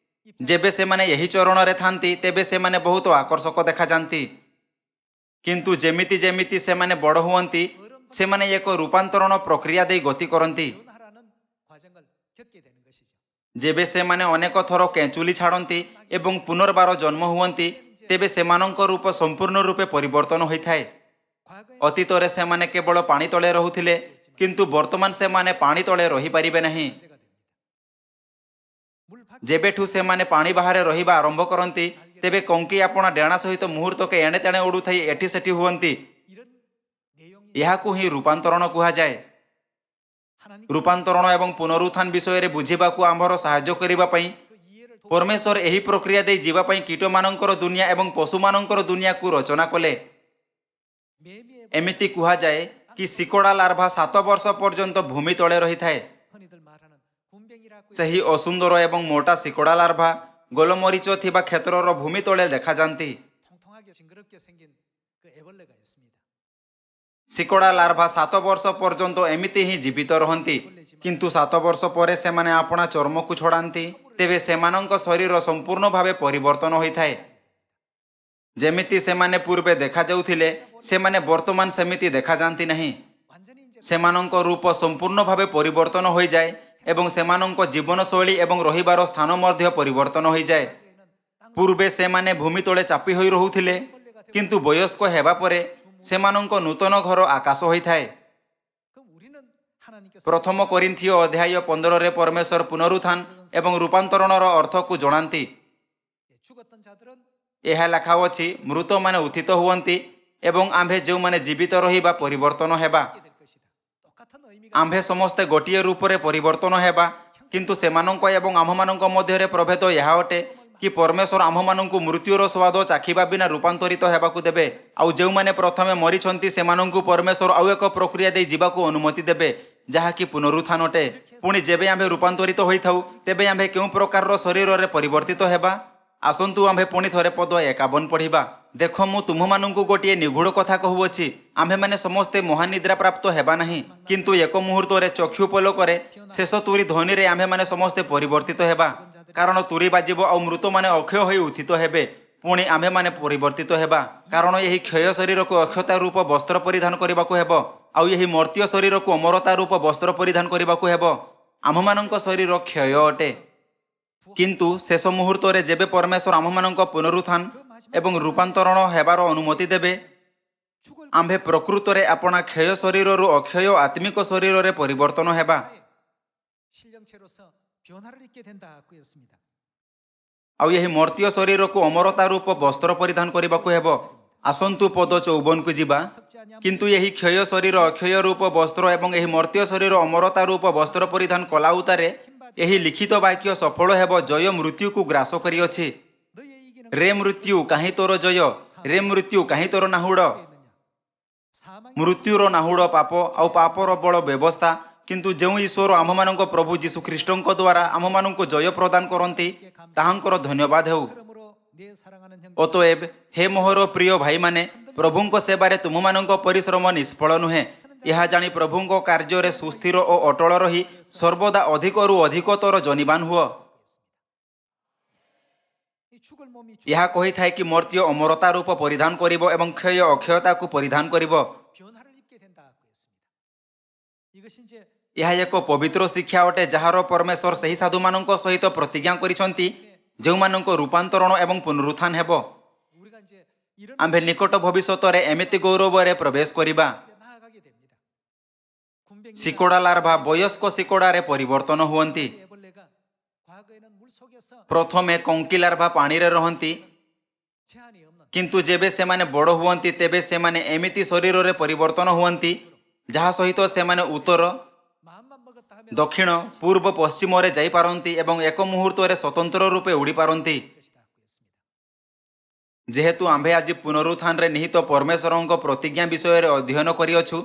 ଯେବେ ସେମାନେ ଏହି ଚରଣରେ ଥାନ୍ତି ତେବେ ସେମାନେ ବହୁତ ଆକର୍ଷକ ଦେଖାଯାନ୍ତି। କିନ୍ତୁ ଯେମିତି ଯେମିତି ସେମାନେ ବଡ଼ ହୁଅନ୍ତି, ସେମାନେ ଏକ ରୂପାନ୍ତରଣ ପ୍ରକ୍ରିୟା ଦେଇ ଗତି କରନ୍ତି। 변화라는 과정을 겪게 되는 것이죠. ଯେବେ ସେମାନେ ଅନେକ ଥର କେଞ୍ଚୁଲି ଛାଡ଼ନ୍ତି ଏବଂ ପୁନର୍ବାର ଜନ୍ମ ହୁଅନ୍ତି, ତେବେ ସେମାନଙ୍କ ରୂପ ସମ୍ପୂର୍ଣ୍ଣ ରୂପେ ପରିବର୍ତ୍ତନ ହୋଇଥାଏ। 과거에 ଅତୀତରେ ସେମାନେ କେବଳ ପାଣି ତଳେ ରହୁଥିଲେ, କିନ୍ତୁ ବର୍ତ୍ତମାନ ସେମାନେ ପାଣି ତଳେ ରହିପାରିବେ ନାହିଁ। 문제가 됩니다. 물 밖에 ଯେବେଠୁ ସେମାନେ ପାଣି ବାହାରେ ରହିବା ଆରମ୍ଭ କରନ୍ତି, ତେବେ କଙ୍କି ଆପଣା ଡେଣା ସହିତ ମୁହୂର୍ତ୍ତକେ ଏଣେ ତେଣେ ଉଡ଼ୁଥାଇ ଏଠି ସେଠି ହୁଅନ୍ତି। 이런 내용이 ଏହାକୁ ହିଁ ରୂପାନ୍ତରଣ କୁହାଯାଏ। 하나님 ରୂପାନ୍ତରଣ ଏବଂ ପୁନରୁତ୍ଥାନ ବିଷୟରେ ବୁଝିବାକୁ ଆମ୍ଭର ସାହାଯ୍ୟ କରିବା ପାଇଁ 그 이해를 ପରମେଶ୍ୱର ଏହି ପ୍ରକ୍ରିୟା ଦେଇ ଯିବା ପାଇଁ କୀଟମାନଙ୍କର ଦୁନିଆ ଏବଂ ପଶୁମାନଙ୍କର ଦୁନିଆକୁ ରଚନା କଲେ। 매미에 ଏମିତି କୁହାଯାଏ କି ଶିକଡ଼ା ଲାର୍ଭା 7 ବର୍ଷ ପର୍ଯ୍ୟନ୍ତ ଭୂମି ତଳେ ରହିଥାଏ। 흔히들 말하는 군뱅이라고 ସେହି ଅସୁନ୍ଦର ଏବଂ ମୋଟା ଶିକଡ଼ା ଲାର୍ଭା ଗୋଲମରିଚ ଥିବା କ୍ଷେତ୍ରର ଭୂମି ତଳେ ଦେଖାଯାନ୍ତି। 통통하게 징그럽게 생긴 그 애벌레가 있습니다. ଶିକଡ଼ା ଲାର୍ଭା 7 ବର୍ଷ ପର୍ଯ୍ୟନ୍ତ ଏମିତି ହିଁ ଜୀବିତ ରହନ୍ତି, କିନ୍ତୁ 7 ବର୍ଷ ପରେ ସେମାନେ ଆପଣା ଚର୍ମକୁ ଛଡ଼ାନ୍ତି। ତେବେ ସେମାନଙ୍କ ଶରୀର ସମ୍ପୂର୍ଣ୍ଣ ଭାବେ ପରିବର୍ତ୍ତନ ହୋଇଥାଏ। ଯେମିତି ସେମାନେ ପୂର୍ବେ ଦେଖାଯାଉଥିଲେ, ସେମାନେ ବର୍ତ୍ତମାନ ସେମିତି ଦେଖାଯାନ୍ତି ନାହିଁ। 완전히 이제 ସେମାନଙ୍କ ରୂପ ସମ୍ପୂର୍ଣ୍ଣ ଭାବେ ପରିବର୍ତ୍ତନ ହୋଇଯାଏ ଏବଂ ସେମାନଙ୍କ ଜୀବନଶୈଳୀ ଏବଂ ରହିବାର ସ୍ଥାନ ମଧ୍ୟ ପରିବର୍ତ୍ତନ ହୋଇଯାଏ। 과거에는 땅 ପୂର୍ବେ ସେମାନେ ଭୂମି ତଳେ ଚାପି ହୋଇ ରହୁଥିଲେ, କିନ୍ତୁ ବୟସ୍କ ହେବା ପରେ ସେମାନଙ୍କ ନୂତନ ଘର ଆକାଶ ହୋଇଥାଏ। 그럼 우리는 하나님께서 ପ୍ରଥମ କରିନ୍ଥିଓ ଅଧ୍ୟାୟ 15ରେ ପରମେଶ୍ୱର ପୁନରୁତ୍ଥାନ ଏବଂ ରୂପାନ୍ତରଣର ଅର୍ଥକୁ ଜଣାନ୍ତି। 죽었던 자들은 ଏହା ଲେଖା ଅଛି, ମୃତମାନେ ଉତ୍ଥିତ ହୁଅନ୍ତି ଏବଂ ଆମ୍ଭେ ଯେଉଁମାନେ ଜୀବିତ ରହିବା ପରିବର୍ତ୍ତନ ହେବା। 될 것이다. 똑같은 의미가 ଆମ୍ଭେ ସମସ୍ତେ ଗୋଟିଏ ରୂପରେ ପରିବର୍ତ୍ତନ ହେବା, କିନ୍ତୁ ସେମାନଙ୍କ ଏବଂ ଆମ୍ଭମାନଙ୍କ ମଧ୍ୟରେ ପ୍ରଭେଦ ଏହା ଅଟେ କି ପରମେଶ୍ୱର ଆମ୍ଭମାନଙ୍କୁ ମୃତ୍ୟୁର ସ୍ୱାଦ ଚାଖିବା ବିନା ରୂପାନ୍ତରିତ ହେବାକୁ ଦେବେ, ଆଉ ଯେଉଁମାନେ ପ୍ରଥମେ ମରିଛନ୍ତି ସେମାନଙ୍କୁ ପରମେଶ୍ୱର ଆଉ ଏକ ପ୍ରକ୍ରିୟା ଦେଇ ଯିବାକୁ ଅନୁମତି ଦେବେ, ଯାହାକି ପୁନରୁତ୍ଥାନ ଅଟେ। ପୁଣି ଯେବେ ଆମ୍ଭେ ରୂପାନ୍ତରିତ ହୋଇଥାଉ, ତେବେ ଆମ୍ଭେ କେଉଁ ପ୍ରକାରର ଶରୀରରେ ପରିବର୍ତ୍ତିତ ହେବା? ଆସନ୍ତୁ ଆମ୍ଭେ ପୁଣି ଥରେ ପଦ 51 ପଢ଼ିବା। ଦେଖ, ମୁଁ ତୁମମାନଙ୍କୁ ଗୋଟିଏ ନିଗୂଢ଼ କଥା କହୁଅଛି, ଆମ୍ଭେମାନେ ସମସ୍ତେ ମହାନିଦ୍ରା ପ୍ରାପ୍ତ ହେବା ନାହିଁ, କିନ୍ତୁ ଏକ ମୁହୂର୍ତ୍ତରେ ଚକ୍ଷୁ ପଲକରେ ଶେଷ ତୁରୀ ଧ୍ୱନିରେ ଆମ୍ଭେମାନେ ସମସ୍ତେ ପରିବର୍ତ୍ତିତ ହେବା। କାରଣ ତୁରୀ ବାଜିବ ଆଉ ମୃତମାନେ ଅକ୍ଷୟ ହୋଇ ଉତ୍ଥିତ ହେବେ, ପୁଣି ଆମ୍ଭେମାନେ ପରିବର୍ତ୍ତିତ ହେବା। କାରଣ ଏହି କ୍ଷୟ ଶରୀରକୁ ଅକ୍ଷୟତା ରୂପ ବସ୍ତ୍ର ପରିଧାନ କରିବାକୁ ହେବ, ଆଉ ଏହି ମର୍ତ୍ତ୍ୟ ଶରୀରକୁ ଅମରତା ରୂପ ବସ୍ତ୍ର ପରିଧାନ କରିବାକୁ ହେବ। ଆମ୍ଭମାନଙ୍କ ଶରୀର କ୍ଷୟ ଅଟେ, କିନ୍ତୁ ଶେଷ ମୁହୂର୍ତ୍ତରେ ଯେବେ ପରମେଶ୍ୱର ଆମ୍ଭମାନଙ୍କ ପୁନରୁତ୍ଥାନ ଏବଂ ରୂପାନ୍ତରଣ ହେବାର ଅନୁମତି ଦେବେ, 죽을 ଆମ୍ଭେ ପ୍ରକୃତରେ ଆପଣା କ୍ଷୟ ଶରୀରରୁ ଅକ୍ଷୟ ଆତ୍ମିକ ଶରୀରରେ ପରିବର୍ତ୍ତନ ହେବା। 신령체로서 변화를 입게 된다고 했습니다. ଆଉ ଏହି ମର୍ତ୍ତ୍ୟ ଶରୀରକୁ ଅମରତା ରୂପ ବସ୍ତ୍ର ପରିଧାନ କରିବାକୁ ହେବ। ଆସନ୍ତୁ ପଦ 54କୁ ଯିବା। କିନ୍ତୁ ଏହି କ୍ଷୟ ଶରୀର ଅକ୍ଷୟ ରୂପ ବସ୍ତ୍ର ଏବଂ ଏହି ମର୍ତ୍ତ୍ୟ ଶରୀର ଅମରତା ରୂପ ବସ୍ତ୍ର ପରିଧାନ କଲା ଉତ୍ତାରେ ଏହି ଲିଖିତ ବାକ୍ୟ ସଫଳ ହେବ, ଜୟ ମୃତ୍ୟୁକୁ ଗ୍ରାସ କରିଅଛି। 너의 이기는 ରେ ମୃତ୍ୟୁ କାହିଁ ତୋର ଜୟ, ରେ ମୃତ୍ୟୁ କାହିଁ ତୋର ନାହୁଡ଼। 사망의 ମୃତ୍ୟୁର ନାହୁଡ଼ ପାପ ଆଉ ପାପର ବଳ ବ୍ୟବସ୍ଥା, କିନ୍ତୁ ଯେଉଁ ଈଶ୍ୱର ଆମ୍ଭମାନଙ୍କ ପ୍ରଭୁ ଯୀଶୁ ଖ୍ରୀଷ୍ଟଙ୍କ ଦ୍ୱାରା ଆମ୍ଭମାନଙ୍କୁ ଜୟ ପ୍ରଦାନ କରନ୍ତି, ତାହାଙ୍କର ଧନ୍ୟବାଦ ହେଉ। 그러므로 내 사랑하는 형 ଅତଏବ ହେ ମୋହର ପ୍ରିୟ ଭାଇମାନେ, ପ୍ରଭୁଙ୍କ ସେବାରେ ତୁମମାନଙ୍କ ପରିଶ୍ରମ ନିଷ୍ଫଳ ନୁହେଁ। ଏହା ଜାଣି ପ୍ରଭୁଙ୍କ କାର୍ଯ୍ୟରେ ସୁସ୍ଥିର ଓ ଅଟଳ ରହି ସର୍ବଦା ଅଧିକରୁ ଅଧିକତର ଜନିବାନ ହୁଅ। 이 죽을 몸이 ଏହା କହିଥାଏ କି ମର୍ତ୍ତ୍ୟ ଅମରତା ରୂପ ପରିଧାନ କରିବ ଏବଂ କ୍ଷୟ ଅକ୍ଷୟତାକୁ ପରିଧାନ କରିବ। 변화를 입게 된다고 했습니다. 이것이 이제 ଏହା ଏକ ପବିତ୍ର ଶିକ୍ଷା ଅଟେ, ଯାହାର ପରମେଶ୍ୱର ସେହି ସାଧୁମାନଙ୍କ ସହିତ ପ୍ରତିଜ୍ଞା କରିଛନ୍ତି, ଯେଉଁମାନଙ୍କ ରୂପାନ୍ତରଣ ଏବଂ ପୁନରୁତ୍ଥାନ ହେବ। 우리가 이제 이런 ଆମ୍ଭେ ନିକଟ ଭବିଷ୍ୟତରେ ଏମିତି ଗୌରବରେ ପ୍ରବେଶ କରିବା। 이제 나아가게 됩니다. 군뱅이가 ଶିକଡ଼ା ଲାର୍ଭା ବୟସ୍କ ଶିକଡ଼ାରେ ପରିବର୍ତ୍ତନ ହୁଅନ୍ତି। 애벌레가 과거에는 물 속에서 ପ୍ରଥମେ କଙ୍କି ଲାର୍ଭା ପାଣିରେ ରହନ୍ତି, 제한이 없는 କିନ୍ତୁ ଯେବେ ସେମାନେ ବଡ଼ ହୁଅନ୍ତି ତେବେ ସେମାନେ ଏମିତି ଶରୀରରେ ପରିବର୍ତ୍ତନ ହୁଅନ୍ତି, ଯାହା ସହିତ ସେମାନେ ଉତ୍ତର, 마음만 먹었다 하면 ଦକ୍ଷିଣ, ପୂର୍ବ, ପଶ୍ଚିମରେ ଯାଇପାରନ୍ତି ଏବଂ ଏକ ମୁହୂର୍ତ୍ତରେ ସ୍ୱତନ୍ତ୍ର ରୂପେ ଉଡ଼ିପାରନ୍ତି। 것이다 했습니다. ଯେହେତୁ ଆମ୍ଭେ ଆଜି ପୁନରୁତ୍ଥାନରେ ନିହିତ ପରମେଶ୍ୱରଙ୍କ ପ୍ରତିଜ୍ଞା ବିଷୟରେ ଅଧ୍ୟୟନ କରିଅଛୁ,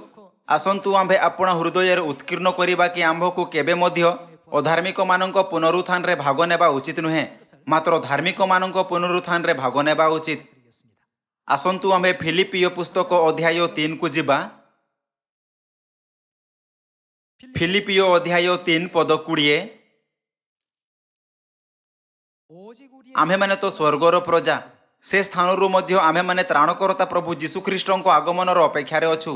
ଆସନ୍ତୁ ଆମ୍ଭେ ଆପଣା ହୃଦୟରେ ଉତ୍କୀର୍ଣ୍ଣ କରିବା କି ଆମ୍ଭକୁ କେବେ ମଧ୍ୟ ଅଧାର୍ମିକମାନଙ୍କ ପୁନରୁତ୍ଥାନରେ ଭାଗ ନେବା ଉଚିତ ନୁହେଁ, ମାତ୍ର ଧାର୍ମିକମାନଙ୍କ ପୁନରୁତ୍ଥାନରେ ଭାଗ ନେବା ଉଚିତ। 드리겠습니다. ଆସନ୍ତୁ ଆମ୍ଭେ ଫିଲିପିଓ ପୁସ୍ତକ ଅଧ୍ୟାୟ 3କୁ ଯିବା। ଫିଲିପିଓ ଅଧ୍ୟାୟ 3 ପଦ 20। 오직 우리의 ଆମ୍ଭେମାନେ ତ ସ୍ୱର୍ଗର ପ୍ରଜା, ସେ ସ୍ଥାନରୁ ମଧ୍ୟ ଆମ୍ଭେମାନେ ତ୍ରାଣକର୍ତ୍ତା ପ୍ରଭୁ ଯୀଶୁଖ୍ରୀଷ୍ଟଙ୍କ ଆଗମନର ଅପେକ୍ଷାରେ ଅଛୁ।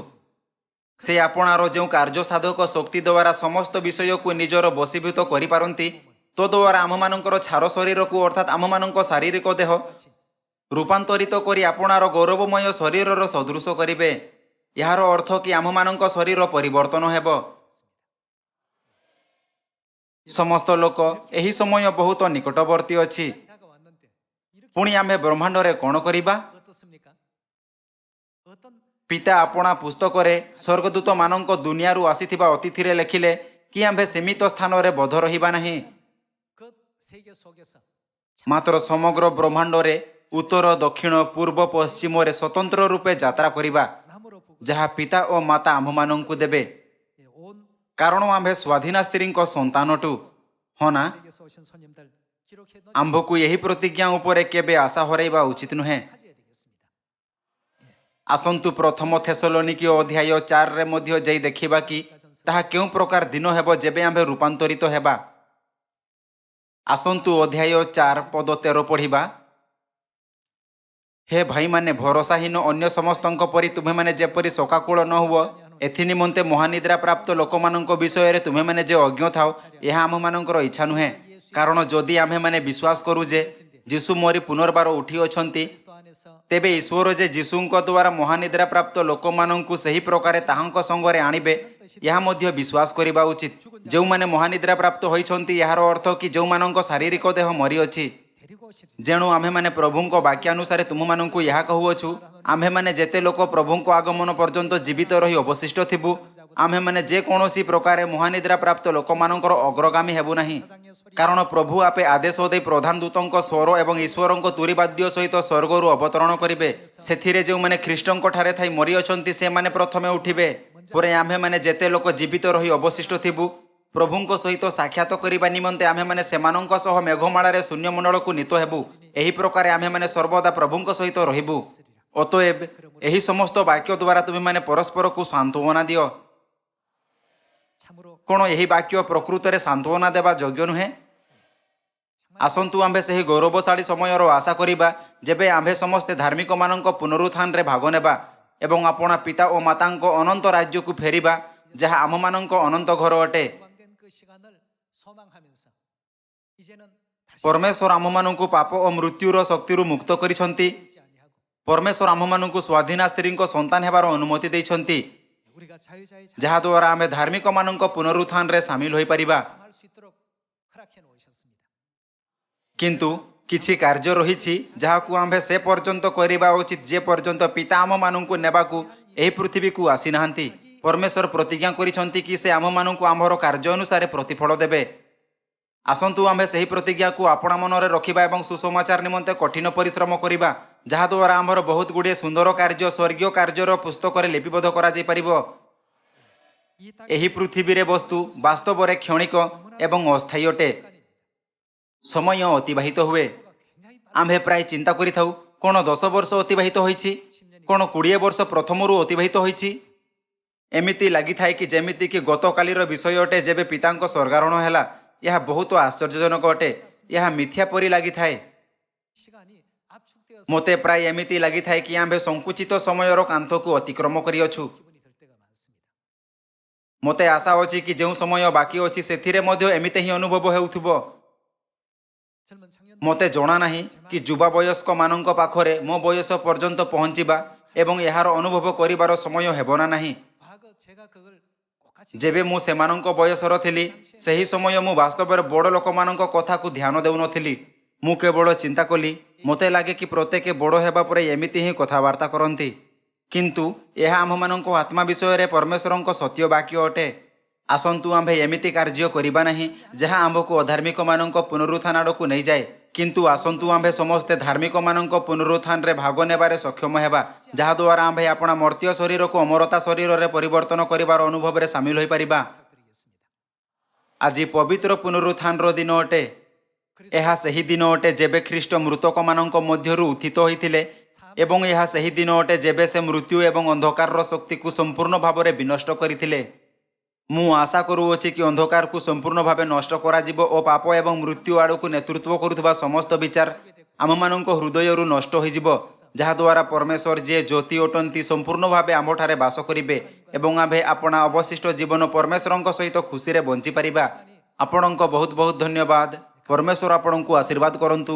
ସେ ଆପଣାର ଯେଉଁ କାର୍ଯ୍ୟ ସାଧକ ଶକ୍ତି ଦ୍ୱାରା ସମସ୍ତ ବିଷୟକୁ ନିଜର ବଶୀଭୂତ କରିପାରନ୍ତି, ତଦ୍ୱାରା ଆମ୍ଭମାନଙ୍କର ଛାର ଶରୀରକୁ ଅର୍ଥାତ୍ ଆମ୍ଭମାନଙ୍କ ଶାରୀରିକ ଦେହ ରୂପାନ୍ତରିତ କରି ଆପଣାର ଗୌରବମୟ ଶରୀରର ସଦୃଶ କରିବେ। ଏହାର ଅର୍ଥ କି ଆମ୍ଭମାନଙ୍କ ଶରୀର ପରିବର୍ତ୍ତନ ହେବ। ସମସ୍ତ ଲୋକ ଏହି ସମୟ ବହୁତ ନିକଟବର୍ତ୍ତୀ ଅଛି। 다가왔는데 이렇게 ପୁଣି ଆମେ ବ୍ରହ୍ମାଣ୍ଡରେ କ'ଣ କରିବା? 어떻습니까? 어떤 ପିତା ଆପଣା ପୁସ୍ତକରେ ସ୍ୱର୍ଗଦୂତମାନଙ୍କ ଦୁନିଆରୁ ଆସିଥିବା ଅତିଥିରେ ଲେଖିଲେ କି ଆମ୍ଭେ ସୀମିତ ସ୍ଥାନରେ ବଦ୍ଧ ରହିବା ନାହିଁ, 그 세계 속에서 ମାତ୍ର ସମଗ୍ର ବ୍ରହ୍ମାଣ୍ଡରେ ଉତ୍ତର, ଦକ୍ଷିଣ, ପୂର୍ବ, ପଶ୍ଚିମରେ ସ୍ୱତନ୍ତ୍ର ରୂପେ ଯାତ୍ରା କରିବା, 남으로 보고 ଯାହା ପିତା ଓ ମାତା ଆମ୍ଭମାନଙ୍କୁ ଦେବେ। 온 କାରଣ ଆମ୍ଭେ ସ୍ୱାଧୀନା ସ୍ତ୍ରୀଙ୍କ ସନ୍ତାନଟୁ। ହଁ ନା? 세계에서 오신 손님들 기록해 놓은 ଆମ୍ଭକୁ ଏହି ପ୍ରତିଜ୍ଞା ଉପରେ କେବେ ଆଶା ହରାଇବା ଉଚିତ ନୁହେଁ। 가져야 되겠습니다. ଆସନ୍ତୁ ପ୍ରଥମ ଥେସଲୋନିକୀୟ ଅଧ୍ୟାୟ 4ରେ ମଧ୍ୟ ଯାଇ ଦେଖିବା କି ତାହା କେଉଁ ପ୍ରକାର ଦିନ ହେବ ଯେବେ ଆମ୍ଭେ ରୂପାନ୍ତରିତ ହେବା। ଆସନ୍ତୁ ଅଧ୍ୟାୟ 4 ପଦ 13 ପଢ଼ିବା। ହେ ଭାଇମାନେ, ଭରସାହୀନ ଅନ୍ୟ ସମସ୍ତଙ୍କ ପରି ତୁମେମାନେ ଯେପରି ଶୋକାକୁଳ ନ ହୁଅ, ଏଥିନିମନ୍ତେ ମହାନିଦ୍ରା ପ୍ରାପ୍ତ ଲୋକମାନଙ୍କ ବିଷୟରେ ତୁମେମାନେ ଯେ ଅଜ୍ଞ ଥାଅ, ଏହା ଆମମାନଙ୍କର ଇଚ୍ଛା ନୁହେଁ। କାରଣ ଯଦି ଆମ୍ଭେମାନେ ବିଶ୍ୱାସ କରୁ ଯେ ଯୀଶୁ ମରି ପୁନର୍ବାର ଉଠି ଅଛନ୍ତି, 그리스도 안에서 ତେବେ ଈଶ୍ୱର ଯେ ଯୀଶୁଙ୍କ ଦ୍ୱାରା ମହାନିଦ୍ରା ପ୍ରାପ୍ତ ଲୋକମାନଙ୍କୁ ସେହି ପ୍ରକାରେ ତାହାଙ୍କ ସଙ୍ଗରେ ଆଣିବେ ଏହା ମଧ୍ୟ ବିଶ୍ୱାସ କରିବା ଉଚିତ। ଯେଉଁମାନେ ମହାନିଦ୍ରା ପ୍ରାପ୍ତ ହୋଇଛନ୍ତି ଏହାର ଅର୍ଥ କି ଯେଉଁମାନଙ୍କ ଶାରୀରିକ ଦେହ ମରିଅଛି। 데리고 오시리. ଯେଣୁ ଆମ୍ଭେମାନେ ପ୍ରଭୁଙ୍କ ବାକ୍ୟାନୁସାରେ ତୁମମାନଙ୍କୁ ଏହା କହୁଅଛୁ, ଆମ୍ଭେମାନେ ଯେତେ ଲୋକ ପ୍ରଭୁଙ୍କ ଆଗମନ ପର୍ଯ୍ୟନ୍ତ ଜୀବିତ ରହି ଅବଶିଷ୍ଟ ଥିବୁ, ଆମ୍ଭେମାନେ ଯେକୌଣସି ପ୍ରକାରେ ମହାନିଦ୍ରା ପ୍ରାପ୍ତ ଲୋକମାନଙ୍କର ଅଗ୍ରଗାମୀ ହେବୁ ନାହିଁ। କାରଣ ପ୍ରଭୁ ଆପେ ଆଦେଶ ଦେଇ ପ୍ରଧାନ ଦୂତଙ୍କ ସ୍ୱର ଏବଂ ଈଶ୍ୱରଙ୍କ ତୁରୀବାଦ୍ୟ ସହିତ ସ୍ୱର୍ଗରୁ ଅବତରଣ କରିବେ। ସେଥିରେ ଯେଉଁମାନେ ଖ୍ରୀଷ୍ଟଙ୍କଠାରେ ଥାଇ ମରିଅଛନ୍ତି ସେମାନେ ପ୍ରଥମେ ଉଠିବେ। ପରେ ଆମ୍ଭେମାନେ ଯେତେ ଲୋକ ଜୀବିତ ରହି ଅବଶିଷ୍ଟ ଥିବୁ, ପ୍ରଭୁଙ୍କ ସହିତ ସାକ୍ଷାତ କରିବା ନିମନ୍ତେ ଆମ୍ଭେମାନେ ସେମାନଙ୍କ ସହ ମେଘମାଳାରେ ଶୂନ୍ୟମଣ୍ଡଳକୁ ନୀତ ହେବୁ। ଏହି ପ୍ରକାରେ ଆମ୍ଭେମାନେ ସର୍ବଦା ପ୍ରଭୁଙ୍କ ସହିତ ରହିବୁ। ଅତଏବ ଏହି ସମସ୍ତ ବାକ୍ୟ ଦ୍ୱାରା ତୁମେମାନେ ପରସ୍ପରକୁ ସାନ୍ତ୍ୱନା ଦିଅ। 참으로 କ'ଣ ଏହି ବାକ୍ୟ ପ୍ରକୃତରେ ସାନ୍ତ୍ୱନା ଦେବା ଯୋଗ୍ୟ ନୁହେଁ? ଆସନ୍ତୁ ଆମ୍ଭେ ସେହି ଗୌରବଶାଳୀ ସମୟର ଆଶା କରିବା ଯେବେ ଆମ୍ଭେ ସମସ୍ତେ ଧାର୍ମିକମାନଙ୍କ ପୁନରୁତ୍ଥାନରେ ଭାଗ ନେବା ଏବଂ ଆପଣା ପିତା ଓ ମାତାଙ୍କ ଅନନ୍ତ ରାଜ୍ୟକୁ ଫେରିବା, ଯାହା ଆମମାନଙ୍କ ଅନନ୍ତ ଘର ଅଟେ। 관된 그 시간을 소망하면서 이제는 다시 ପରମେଶ୍ୱର ଆମମାନଙ୍କୁ ପାପ ଓ ମୃତ୍ୟୁର ଶକ୍ତିରୁ ମୁକ୍ତ କରିଛନ୍ତି। 있지 아니하고 ପରମେଶ୍ୱର ଆମମାନଙ୍କୁ ସ୍ୱାଧୀନା ସ୍ତ୍ରୀଙ୍କ ସନ୍ତାନ ହେବାର ଅନୁମତି ଦେଇଛନ୍ତି, 우리가 자유자의 ଯାହାଦ୍ୱାରା ଆମେ ଧାର୍ମିକମାନଙ୍କ ପୁନରୁତ୍ଥାନରେ ସାମିଲ ହୋଇପାରିବା। 참할 수 있도록 허락해 놓으셨습니다. କିନ୍ତୁ କିଛି କାର୍ଯ୍ୟ ରହିଛି ଯାହାକୁ ଆମ୍ଭେ ସେ ପର୍ଯ୍ୟନ୍ତ କରିବା ଉଚିତ ଯେ ପର୍ଯ୍ୟନ୍ତ ପିତା ଆମମାନଙ୍କୁ ନେବାକୁ ଏହି ପୃଥିବୀକୁ ଆସିନାହାନ୍ତି। ପରମେଶ୍ୱର ପ୍ରତିଜ୍ଞା କରିଛନ୍ତି କି ସେ ଆମମାନଙ୍କୁ ଆମ୍ଭର କାର୍ଯ୍ୟ ଅନୁସାରେ ପ୍ରତିଫଳ ଦେବେ। ଆସନ୍ତୁ ଆମ୍ଭେ ସେହି ପ୍ରତିଜ୍ଞାକୁ ଆପଣା ମନରେ ରଖିବା ଏବଂ ସୁସମାଚାର ନିମନ୍ତେ କଠିନ ପରିଶ୍ରମ କରିବା, ଯାହାଦ୍ୱାରା ଆମ୍ଭର ବହୁତ ଗୁଡ଼ିଏ ସୁନ୍ଦର କାର୍ଯ୍ୟ ସ୍ୱର୍ଗୀୟ କାର୍ଯ୍ୟର ପୁସ୍ତକରେ ଲିପିବଦ୍ଧ କରାଯାଇପାରିବ। 이 땅 ଏହି ପୃଥିବୀରେ ବସ୍ତୁ ବାସ୍ତବରେ କ୍ଷଣିକ ଏବଂ ଅସ୍ଥାୟୀ ଅଟେ। ସମୟ ଅତିବାହିତ ହୁଏ। 굉장히 ଆମ୍ଭେ ପ୍ରାୟ ଚିନ୍ତା କରିଥାଉ, କ'ଣ 10 ବର୍ଷ ଅତିବାହିତ ହୋଇଛି, କ'ଣ 20 ବର୍ଷ ପ୍ରଥମରୁ ଅତିବାହିତ ହୋଇଛି। ଏମିତି ଲାଗିଥାଏ କି ଯେମିତି କି ଗତକାଲିର ବିଷୟ ଅଟେ ଯେବେ ପିତାଙ୍କ ସ୍ୱର୍ଗାରୋହଣ ହେଲା। ଏହା ବହୁତ ଆଶ୍ଚର୍ଯ୍ୟଜନକ ଅଟେ। ଏହା ମିଥ୍ୟା ପରି ଲାଗିଥାଏ। 시간이 압축되어서 ମୋତେ ପ୍ରାୟ ଏମିତି ଲାଗିଥାଏ କି ଆମ୍ଭେ ସଙ୍କୁଚିତ ସମୟର କାନ୍ଥକୁ ଅତିକ୍ରମ କରିଅଛୁ। 기분이 들 때가 많습니다. ମୋତେ ଆଶା ଅଛି କି ଯେଉଁ ସମୟ ବାକି ଅଛି ସେଥିରେ ମଧ୍ୟ ଏମିତି ହିଁ ଅନୁଭବ ହେଉଥିବ। 젊은 청년 ମୋତେ ଜଣା ନାହିଁ କି ଯୁବା ବୟସ୍କମାନଙ୍କ ପାଖରେ ମୋ ବୟସ ପର୍ଯ୍ୟନ୍ତ ପହଞ୍ଚିବା ଏବଂ ଏହାର ଅନୁଭବ କରିବାର ସମୟ ହେବ ନା ନାହିଁ। 과거 제가 그걸 똑같이 ଯେବେ ମୁଁ ସେମାନଙ୍କ ବୟସର ଥିଲି, ସେହି ସମୟ ମୁଁ ବାସ୍ତବରେ ବଡ଼ ଲୋକମାନଙ୍କ କଥାକୁ ଧ୍ୟାନ ଦେଉନଥିଲି। ମୁଁ କେବଳ ଚିନ୍ତା କଲି, ମୋତେ ଲାଗେ କି ପ୍ରତ୍ୟେକ ବଡ଼ ହେବା ପରେ ଏମିତି ହିଁ କଥାବାର୍ତ୍ତା କରନ୍ତି। କିନ୍ତୁ ଏହା ଆମ୍ଭମାନଙ୍କ ଆତ୍ମା ବିଷୟରେ ପରମେଶ୍ୱରଙ୍କ ସତ୍ୟ ବାକ୍ୟ ଅଟେ। ଆସନ୍ତୁ ଆମ୍ଭେ ଏମିତି କାର୍ଯ୍ୟ କରିବା ନାହିଁ ଯାହା ଆମ୍ଭକୁ ଅଧାର୍ମିକମାନଙ୍କ ପୁନରୁତ୍ଥାନ ଆଡ଼କୁ ନେଇଯାଏ, କିନ୍ତୁ ଆସନ୍ତୁ ଆମ୍ଭେ ସମସ୍ତେ ଧାର୍ମିକମାନଙ୍କ ପୁନରୁତ୍ଥାନରେ ଭାଗ ନେବାରେ ସକ୍ଷମ ହେବା, ଯାହାଦ୍ୱାରା ଆମ୍ଭେ ଆପଣା ମର୍ତ୍ତ୍ୟ ଶରୀରକୁ ଅମରତା ଶରୀରରେ ପରିବର୍ତ୍ତନ କରିବାର ଅନୁଭବରେ ସାମିଲ ହୋଇପାରିବା। 부탁드리겠습니다. ଆଜି ପବିତ୍ର ପୁନରୁତ୍ଥାନର ଦିନ ଅଟେ। ଏହା ସେହି ଦିନ ଅଟେ ଯେବେ ଖ୍ରୀଷ୍ଟ ମୃତକମାନଙ୍କ ମଧ୍ୟରୁ ଉତ୍ଥିତ ହୋଇଥିଲେ ଏବଂ ଏହା ସେହି ଦିନ ଅଟେ ଯେବେ ସେ ମୃତ୍ୟୁ ଏବଂ ଅନ୍ଧକାରର ଶକ୍ତିକୁ ସମ୍ପୂର୍ଣ୍ଣ ଭାବରେ ବିନଷ୍ଟ କରିଥିଲେ। ମୁଁ ଆଶା କରୁଅଛି କି ଅନ୍ଧକାରକୁ ସମ୍ପୂର୍ଣ୍ଣ ଭାବେ ନଷ୍ଟ କରାଯିବ ଓ ପାପ ଏବଂ ମୃତ୍ୟୁ ଆଡ଼କୁ ନେତୃତ୍ୱ କରୁଥିବା ସମସ୍ତ ବିଚାର ଆମମାନଙ୍କ ହୃଦୟରୁ ନଷ୍ଟ ହୋଇଯିବ, ଯାହାଦ୍ୱାରା ପରମେଶ୍ୱର ଯିଏ ଜ୍ୟୋତି ଅଟନ୍ତି ସମ୍ପୂର୍ଣ୍ଣ ଭାବେ ଆମ୍ଭଠାରେ ବାସ କରିବେ ଏବଂ ଆମ୍ଭେ ଆପଣା ଅବଶିଷ୍ଟ ଜୀବନ ପରମେଶ୍ୱରଙ୍କ ସହିତ ଖୁସିରେ ବଞ୍ଚିପାରିବା। ଆପଣଙ୍କ ବହୁତ ବହୁତ ଧନ୍ୟବାଦ। ପରମେଶ୍ୱର ଆପଣଙ୍କୁ ଆଶୀର୍ବାଦ କରନ୍ତୁ।